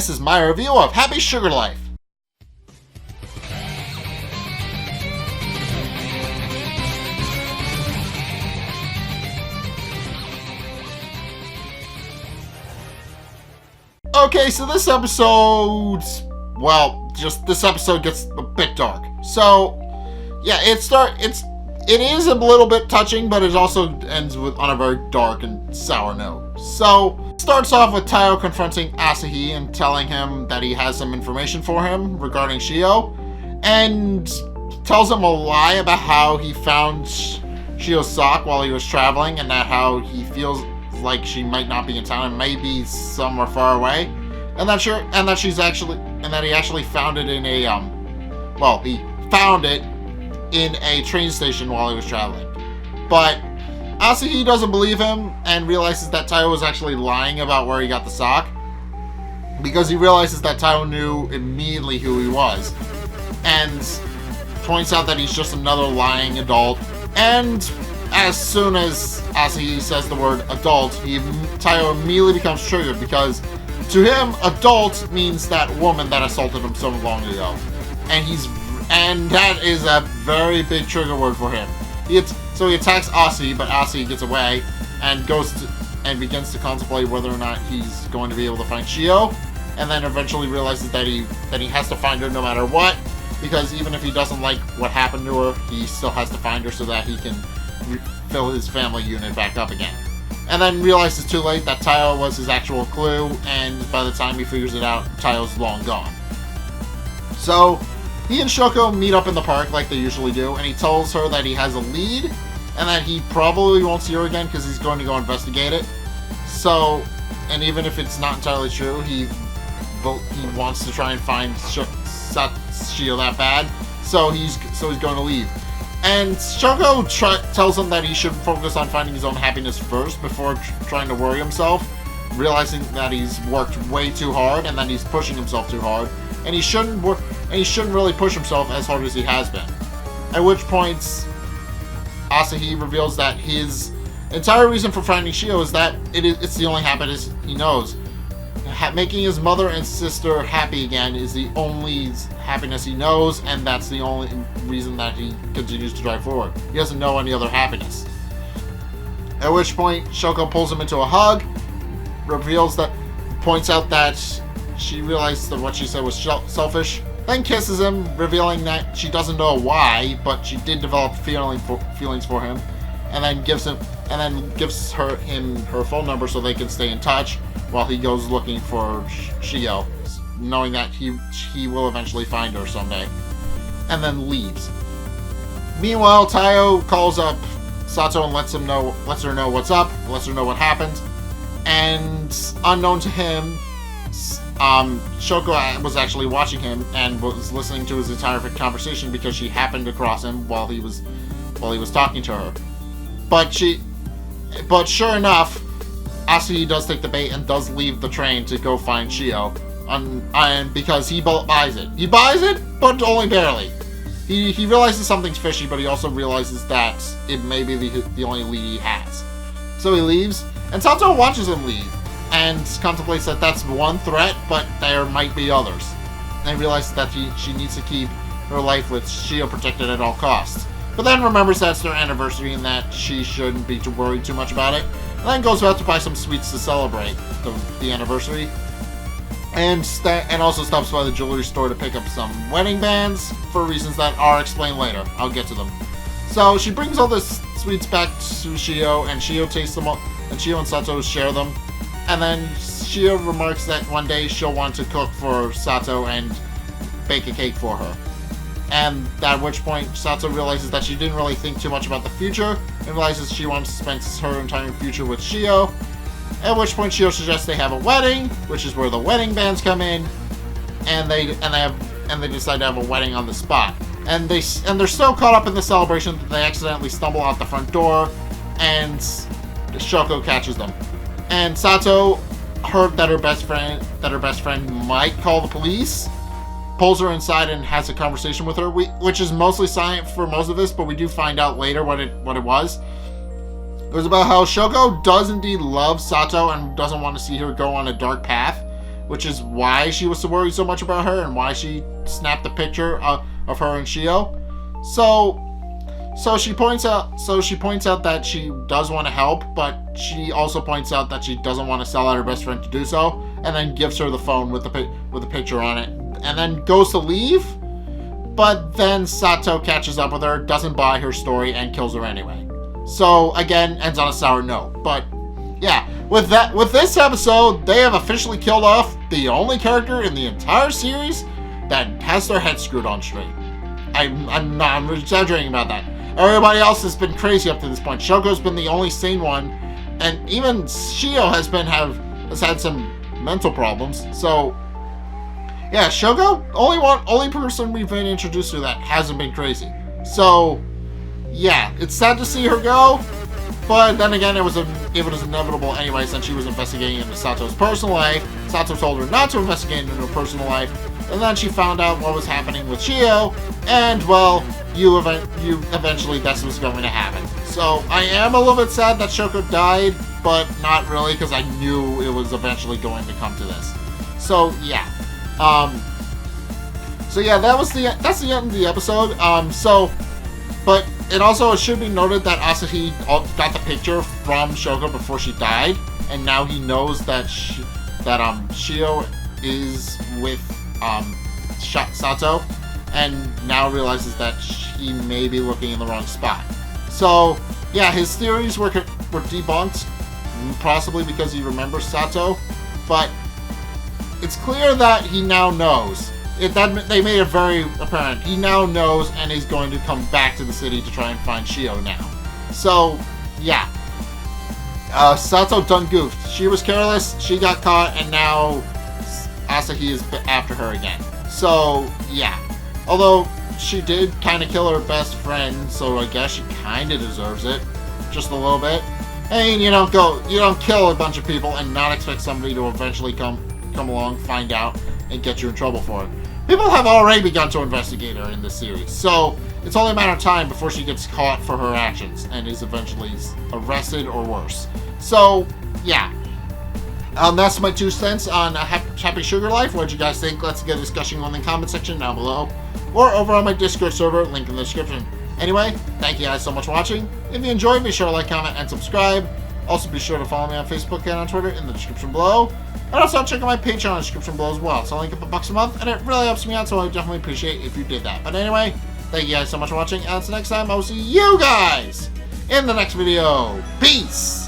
this is my review of Happy Sugar Life. Okay, so this episode, well, just this episode gets a bit dark. So, yeah, it is a little bit touching, but it also ends on a very dark and sour note. So, it starts off with Taiyo confronting Asahi and telling him that he has some information for him regarding Shio, and tells him a lie about how he found Shio's sock while he was traveling, and that how he feels like she might not be in town and may be somewhere far away, and that he actually found it in a he found it in a train station while he was traveling. But Asahi doesn't believe him and realizes that Taiyo was actually lying about where he got the sock, because he realizes that Taiyo knew immediately who he was, and points out that he's just another lying adult. And as soon as Asahi says the word adult, Taiyo immediately becomes triggered, because to him, adult means that woman that assaulted him so long ago. And that is a very big trigger word for him. So he attacks Asahi, but Asahi gets away and begins to contemplate whether or not he's going to be able to find Shio, and then eventually realizes that he has to find her no matter what, because even if he doesn't like what happened to her, he still has to find her so that he can fill his family unit back up again. And then realizes too late that Taiyo was his actual clue, and by the time he figures it out, Taiyo's long gone. So he and Shoko meet up in the park like they usually do, and he tells her that he has a lead, and that he probably won't see her again because he's going to go investigate it. So, and even if it's not entirely true, he wants to try and find Shio that bad, so he's going to leave. And Shoko tells him that he should focus on finding his own happiness first before trying to worry himself, realizing that he's worked way too hard and that he's pushing himself too hard, and he shouldn't really push himself as hard as he has been. At which point, Asahi reveals that his entire reason for finding Shio is that it's the only happiness he knows. Making his mother and sister happy again is the only happiness he knows, and that's the only reason that he continues to drive forward. He doesn't know any other happiness. At which point, Shoko pulls him into a hug, points out that she realized that what she said was selfish, then kisses him, revealing that she doesn't know why, but she did develop feelings for him, and then gives him her phone number so they can stay in touch while he goes looking for Shio, knowing that he will eventually find her someday, and then leaves. Meanwhile, Taiyo calls up Sato and lets her know what's up, lets her know what happened, and unknown to him, Shoko was actually watching him and was listening to his entire conversation because she happened to cross him while he was talking to her. But sure enough, Asahi does take the bait and does leave the train to go find Shio, and because he buys it. He buys it, but only barely. He realizes something's fishy, but he also realizes that it may be the only lead he has. So he leaves, and Sato watches him leave, and contemplates that that's one threat, but there might be others. And realizes that she needs to keep her life with Shio protected at all costs. But then remembers that it's their anniversary and that she shouldn't be worried too much about it. And then goes out to buy some sweets to celebrate the anniversary. And also stops by the jewelry store to pick up some wedding bands for reasons that are explained later. I'll get to them. So she brings all the sweets back to Shio, and Shio tastes them all, and Shio and Sato share them. And then Shio remarks that one day she'll want to cook for Sato and bake a cake for her. And at which point, Sato realizes that she didn't really think too much about the future, and realizes she wants to spend her entire future with Shio. At which point, Shio suggests they have a wedding, which is where the wedding bands come in, and they decide to have a wedding on the spot. And they're so caught up in the celebration that they accidentally stumble out the front door, and Shoko catches them. And Sato heard that her best friend might call the police, pulls her inside and has a conversation with her, which is mostly silent for most of this, but we do find out later what it was. It was about how Shoko does indeed love Sato and doesn't want to see her go on a dark path, which is why she was worried so much about her and why she snapped the picture of her and Shio. So she points out that she does want to help, but she also points out that she doesn't want to sell out her best friend to do so, and then gives her the phone with the picture on it, and then goes to leave. But then Sato catches up with her, doesn't buy her story, and kills her anyway. So again, ends on a sour note. But yeah, with this episode, they have officially killed off the only character in the entire series that has their head screwed on straight. I'm exaggerating about that. Everybody else has been crazy up to this point. Shoko's been the only sane one, and even Shio has had some mental problems. So yeah, Shoko, only person we've been introduced to that hasn't been crazy. So yeah, it's sad to see her go, but then again, it was inevitable anyway, since she was investigating into Sato's personal life. Sato told her not to investigate into her personal life, and then she found out what was happening with Shio, and well, eventually that's what's going to happen. So I am a little bit sad that Shoko died, but not really, because I knew it was eventually going to come to this. So yeah. So yeah, that's the end of the episode. But it should be noted that Asahi got the picture from Shoko before she died, and now he knows that Shio is with Sato, and now realizes that he may be looking in the wrong spot. So yeah, his theories were debunked, possibly because he remembers Sato, but it's clear that he now knows. They made it very apparent. He now knows, and is going to come back to the city to try and find Shio now. So yeah, Sato done goofed. She was careless, she got caught, and now Asahi is after her again. So yeah, although she did kind of kill her best friend, so I guess she kind of deserves it, just a little bit. I mean, you don't kill a bunch of people and not expect somebody to eventually come along, find out, and get you in trouble for it. People have already begun to investigate her in this series, so it's only a matter of time before she gets caught for her actions and is eventually arrested or worse. So yeah, that's my 2 cents on Happy Sugar Life. What did you guys think? Let's get a discussion in the comment section down below, or over on my Discord server, link in the description. Anyway, thank you guys so much for watching. If you enjoyed, be sure to like, comment, and subscribe. Also, be sure to follow me on Facebook and on Twitter in the description below. And also check out my Patreon in the description below as well. It's only $1 a month, and it really helps me out, so I would definitely appreciate if you did that. But anyway, thank you guys so much for watching, and until next time, I will see you guys in the next video. Peace!